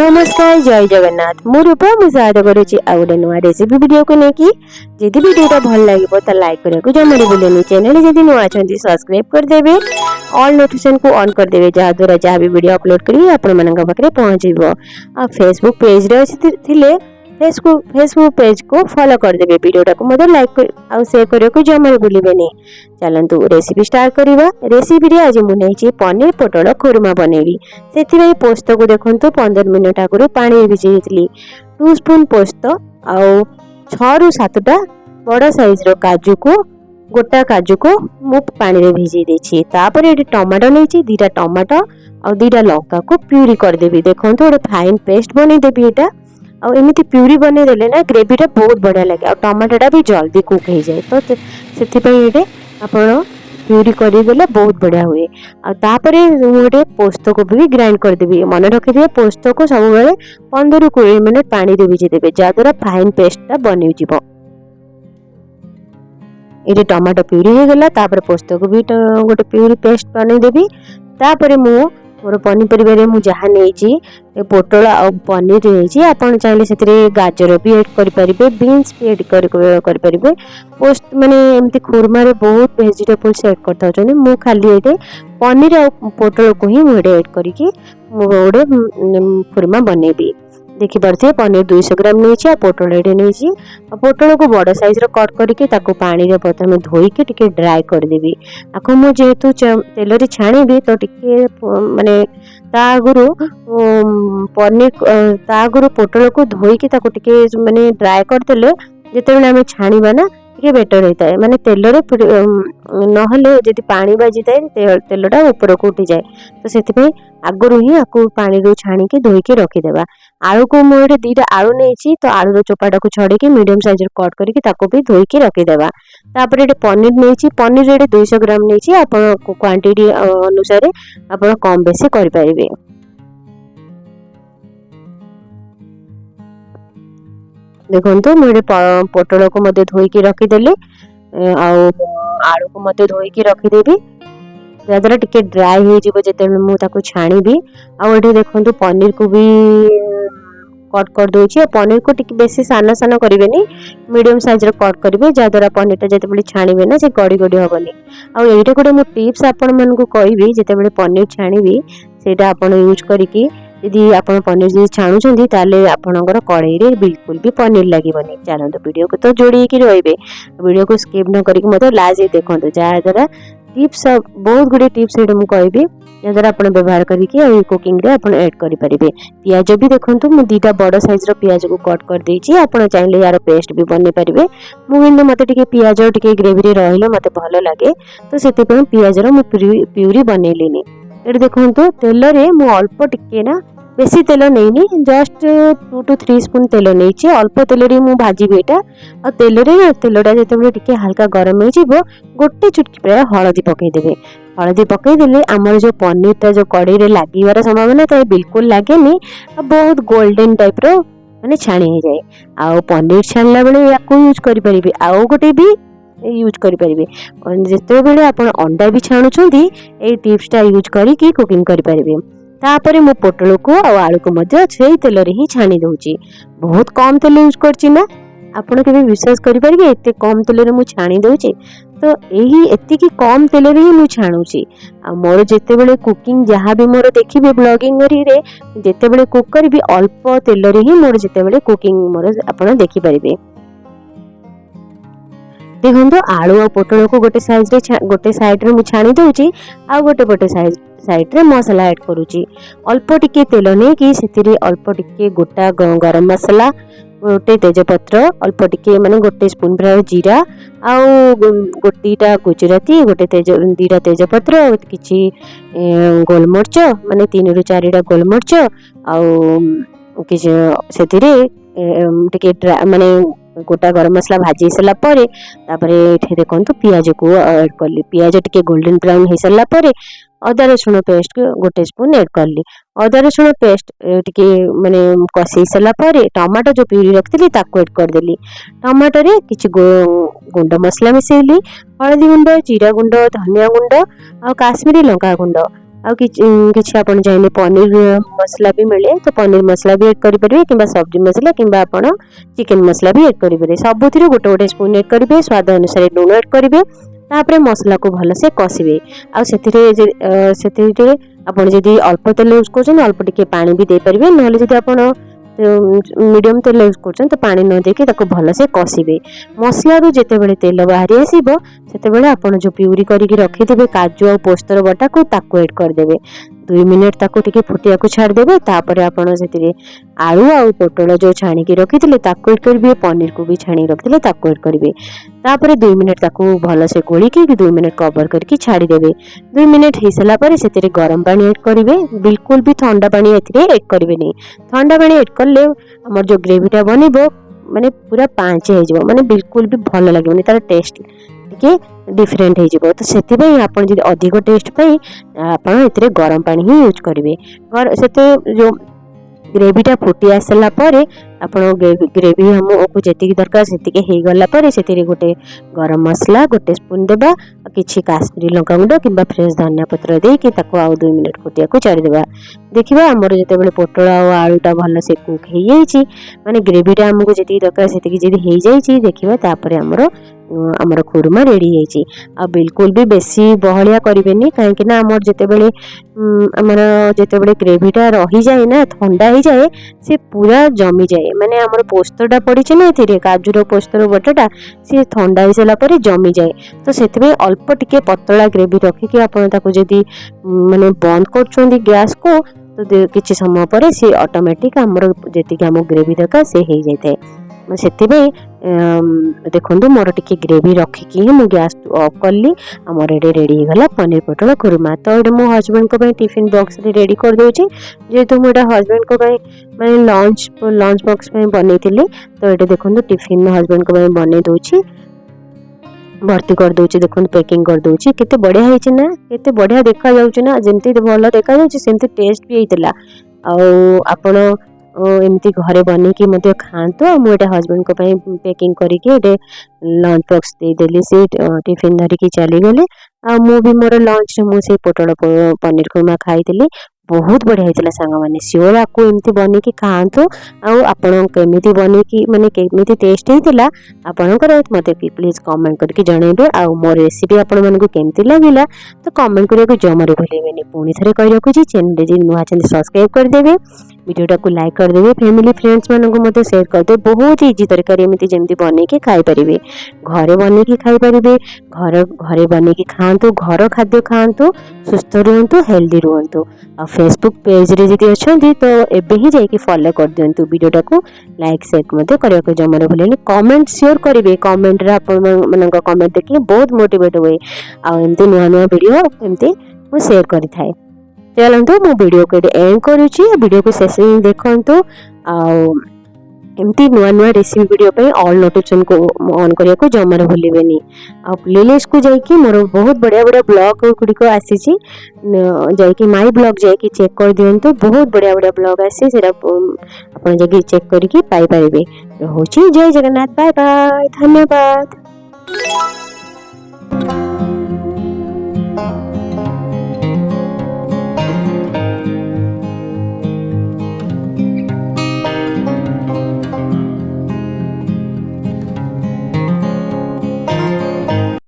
नमस्कार जय जगन्नाथ मु रूपा मुझे करुच्ची आ गए नुआ रेसिपी वीडियो को लेकिन जदि वीडियोटा भल लगे तो लाइक करने को जमा भूलें। चैनल जब नुआ अच्छे सब्सक्राइब करदे ऑल नोटिफिकेशन को ऑन करदे जहाद्वारा जहाँ भी वीडियो अपलोड करेंगे आप पहुँचब। आ फेसबुक पेज रे फेसबुक पेज को फॉलो करदे वीडियोटा को मतलब लाइक और शेयर करने को जमा भूलें। चलतु रेसिपी स्टार्ट करवा। रेसिपी आज मुझे पनीर पोटल खुरमा बनैली से पोस्त को देखो 15 मिनट आगु पानी भिजई 2 स्पून पोस्त आउ 6 ରୁ 7टा बड़ साइज रो काजू को गोटा काजू को मु पानी रे भिजई देछि। तापर ये टमाटो नहीं 2टा टमाटो और 2टा लंका को प्यूरी कर देबी। देखो गोटे फाइन पेस्ट बनै देबी। एटा और एमिति प्यूरी बनै देले ना ग्रेवीटा बहुत बढ़िया लगे और टमाटोटा भी जल्दी कुक हो जाए। तो से आपण प्यूरी करदेले बहुत बढ़िया हुए। आपर गोटे पोस्त को भी ग्राइंड करदेवी। मन रखिए पोस्त को सब 15 ରୁ 20 मिनट पानी दे भिजे देवे जहाद्वारा फाइन पेस्टा बन ये टमाटो प्यूरी हो गला। तापर पोस्त को भी गोटे प्यूरी पेस्ट बनईदेवी। तापर मोर पनीपरिया मु जहाँ नहीं पोटल और पनीर नहीं आप चाहिए से गाजर भी ऐड करें बीन्स भी ऐड करें। पोस्ट माने एमती खुरमा रे बहुत वेजिटेबल्स ऐड करता मु खाली ये पनीर और पोटल को ही मुझे ऐड करके गोटे खुरमा बनैबी। देखी पारे पनीर 200 ग्राम नहीं पोटल ये नहीं। पोटल को बड़ साइज कट करके पानी रे प्रथम धोईकी टिके ड्राई करदेवी। आपको मु जेहेतु तेल रे छाणीबी तो टिके माने ता आगुरु पनीर ता आगुरु पोटल को धोईकी टिके माने ड्राई करदेले जेतेबेले आमे छाणीबा ना टिके बेटर होता है। माने तेल रे नहले जदि पानी बाजी थाए तेलटा ऊपर को उठी जाए। तो से आगुरु ही आपको पानी रू छाणीकी धोईकी रखीदेवा। आलू को मुझे 2टा आलू नहीं तो आलू रो चोपाटा को छड़ेकी मीडियम साइज कट करके भी धोईकी रखीदेवा। तापर ये पनीर नहीं पनीर ये 200 ग्राम नहीं आप क्वांटिटी अनुसार आप कम बेसी करें। देखो मुझे पोटल को मध्य धोईकी रखीदेली आलू को मध्य धोईकी रखीदेवी जहाद्वारा टिके ड्राई हो जिते मुझे छाणीबी। आउ देखो पनीर को भी कट कर दूची। पनीर को टिके बेसी सान सान करेंगे मीडियम साइज कट करेंगे जहाद्वारा पनीरटा जिते छाणीबे ना से गड़ी गड़ी हेनी। आईटा गोटे मु टिप्स आपण मानकु कहबी जिते पनीर छाणीबी सेटा आपण यूज करके यदि आप पनीर छाणुंट ताले आपणकर कड़ाई रे बिल्कुल भी पनीर लगे। चलते वीडियो को तो जोड़ी रही वीडियो को स्किप न करके मतलब लास्ट देखो जहाद्वारा टिप्स बहुत गुड़े टिप्स ये मुझे कहबी जहाद्वारा आप व्यवहार करके कुकिंग रे आप ऐड करेंगे। पियाज भी देखो मुझे 2टा बड़ साइज पियाज को कट कर देछि। आप चाहिए यार पेस्ट भी बन पारे। मुझे मत पियाज टे ग्रेवी रे मत भल लगे तो से पियाज प्यूरी बनैली। ये देखो तेल रे मु अल्प टिके ना बेसी तेल नहीं जस्ट 2 to 3 स्पून तेल नहीं अल्प तेल रे मु भाजीबी। एटा आ तेलटा जिते टिके हल्का गरम हो गोटे चुटकी प्राय हलदी पकईदेवे। हलदी पकईदेले आमर जो पनीरटा जो कड़ाई रे लागिबार संभावना तो बिल्कुल लगे बहुत गोल्डन टाइप रो माने छाणी हो जाए। आउ पनीर छाणला बेले याकू यूज करि परिबे। आउ गोटे भी यूज करि परिबे जेते बेले आपण अंडा भी छाणुछंती ए टिप्सटा यूज करिकि कुकिंग करि परिबे। तापर मु पोटल को और आलू को मध्य से तेल रे ही छाणी दूची। बहुत कम तेल यूज करची ना आपण के विश्वास करि परिबे एते कम तेल रे मु छाणी दूची। तो यही एति की कम तेल रे ही मु छाणुची। आ मोर जेते बेले कुकिंग जहाँ भी मोर देखिबे ब्लॉगिंग रे जेते बेले कुक करबी अल्प तेल रे ही मोर जेते बेले कुकिंग मोर आपण देखि परिबे। देखो आलू और पोटल को गोटे साइड रे मु छाणी दूची आ गोटे साइड रे मसला ऐड करूची। अल्प टिके तेल नहीं कि से अल्प टिके गोटा गरम मसला गोटे तेजपत्र अल्प टिके माने गोटे स्पून प्राय जीरा आउ गोटीटा गुजराती गोटे 2टा तेजपत्र किछि गोलमर्च माने 3 ରୁ 4टा गोलमर्च आउ किछि सेतिरे टिके माने गोटा गरम मसला भाजी सारा पर देखो पियाज को ऐड करली। पियाज टिके गोल्डन ब्राउन हो सारा पर अदा रसुण पेस्ट गोटे स्पून ऐड करली। अदा रसुण पेस्ट टिके माने कषि सारा पर टमाटो जो प्यूरी रखी ताको ऐड करदेली। टमाटो रे किछि गुंड मसला मिसेली हल्दी गुंड जीरा गुंड धनिया गुंड और काश्मीरी लंका गुंड आ किछि आपण चाहे पनीर मसला भी मिले तो पनीर मसला भी ऐड करेंगे कि सब्जी मसला कि चिकेन मसला भी ऐड करेंगे। सबुथिरे गोटे गोटे स्पून ऐड करेंगे। स्वाद अनुसार लुण ऐड करेंगे। तापर मसला को भलसे कषिबे। आपण जदि अल्प तेल यूज कर अल्प टिके पानी भी दे पारे ना जदि आपण मीडियम तेल यूज कर तो पानी न देके ताको भलसे कषिबे। मसला रू जेतेबेले तेल बाहरी आसीबो सेतेबेले आपण जो प्यूरी करिक रखिथिबे काजू और पोस्तर बटा को ताको ऐड कर देबे। 2 मिनिट ताको टिके फुटिया को छाड़ देबे। तापर आपण सेतिरे आलू और पोटल जो छाणी की रखिथिले ताको ऐड करबे। पनीर को भी छाणी रखिथिले ताको ऐड करबे। तापर 2 मिनिट ताको भलसे गोली के 2 मिनिट कवर करके छाड़ी देबे। 2 मिनिट हो सारा पर सेतिरे गरम पानी ऐड करेंगे। बिल्कुल भी ठंडा पानी एथिरे ऐड करेंगे नहीं। ठंडा पानी ऐड करले हमर जो ग्रेवीटा बनिबो माने पूरा पांच हो जिवो माने बिल्कुल भी भल लागेनी तार टेस्ट टिके डिफरेंट हो जिवो। तो सेति पई आपण जदि अधिक टेस्ट पई आपण एथिरे गरम पानी ही यूज करेंगे। और सेते जो ग्रेवीटा फुटी आसला परे आपण ग्रेवी हमको जेतिकी दरकार सेतिके हे गला परे सेतिरे गोटे गरम मसला गोटे स्पून देबा। किछि काश्मीरी लंका गुंड किंबा फ्रेश धनिया पत्र दे कि ताको आ 2 मिनिट फुटिया को छाड़ी देबा। देखिबा हमर जेतेबेले पोटल और आलूटा भल से कुक हे जाईची माने ग्रेवीटा हमको जेतिकी दरकार सेतिकी जदि हे जाईची देखिबा तापरे हमर खुरमा रेडी जाईची। आ बिल्कुल भी बेसी बहलिया करिवेनी काहेकि ना हमर जेतेबेले ग्रेवीटा रही जाए ना ठंडा ही जाए से पूरा जमी जाए माने हमर पोस्तटा पड़ी ना एथिरे काजूर पोस्तर बटाटा से ठंडा हो सारा पर जमी जाए। तो सेतिबे अल्प टिके पतला ग्रेवी रखिकी आपण ताको जदि माने बंद करछोंदी गैस को तो किछि समय पर से ऑटोमेटिक हमर जेतिकी हम ग्रेवी दरकार से हो जाए। सेतिबे देखंतु मोर टिके ग्रेवी रखिकी मु गैस ऑफ करली। हमर एडे रेडी हो गला पनीर पोटल खुरमा। तो एडे मो हस्बैंड को पई टिफिन बॉक्स रे रेडी कर दोची जेतु मोटा हस्बैंड को पई माने लंच बॉक्स पई बनेइतिली। तो एडे देखंतु टिफिन हस्बैंड को पई बने दोची भर्ती कर दोची। देखंतु पैकिंग कर दोची केते बढ़िया हेछि ना केते बढ़िया देखा जाउछि ना जेंति भलो देखा जाउछि सेंति टेस्ट भी हेतिला। आ आपण एमती घरे बनी की मते खांतो। मुझे हस्बैंड को पैकिंग करके लंच बॉक्स दे देली से टिफिन धरिकी चली गले। आ मु भी मोर लंच मुझे पोटल पनीर खुरमा खाई बहुत बढ़िया होता सांग मैंने सियोर आपको एमती बनिकी खातु। आपण केमिति बनिकी माने केमिति टेस्ट होता आपणकर मते प्लीज कमेंट करके जनइबे। आ मो रेसिपी आपण मानकु केमिति लागिला तो कमेंट करिया जमारे भूलेबेनी। पुणी थरे कहि रखुची चैनल जे नुआ चैनल सब्सक्राइब कर देबे वीडियोटा को लाइक कर देबे फैमिली फ्रेंड्स मानकु मते शेयर कर दे। बहुत इजी तरीका एमिति जेमति बनेकी खाई परिबे घरे बनेकी खाई परिबे घरे बनेकी खांतु घर खाद्य खांतु सुस्थ रुहंतु हेल्दी रुहंतु। आ फेसबुक पेज रे जदि अछंती तो एबे ही जाई कि फॉलो कर दियंतु वीडियोटा को लाइक शेयर मते करिया को जमारे भूलेनी। कमेंट शेयर करिवे कमेंट रे आपण मानक कमेंट देखि बहुत मोटिवेट होए। आ एमति नुआ नुआ वीडियो एमति मु शेयर करि थाए। चलंतु मु वीडियो को एंड करूची वीडियो को शेष देखंतु। आ एमती नुआ नुआ रेसिपी वीडियो पे ऑल नोटिफिकेशन को ऑन करिया को जमारे भूलिबेनी। आ प्लेलिस्ट को जाइकी मोर बहुत बढ़िया बढ़िया ब्लॉग गुडी को आसीची जाइकी माय ब्लॉग जाइकी चेक कर दियंतु। बहुत बढ़िया बढ़िया ब्लॉग आसी सेरा आपण जाइकी चेक करिकी पाई पाइबे। होची जय जगन्नाथ बाय बाय धन्यवाद।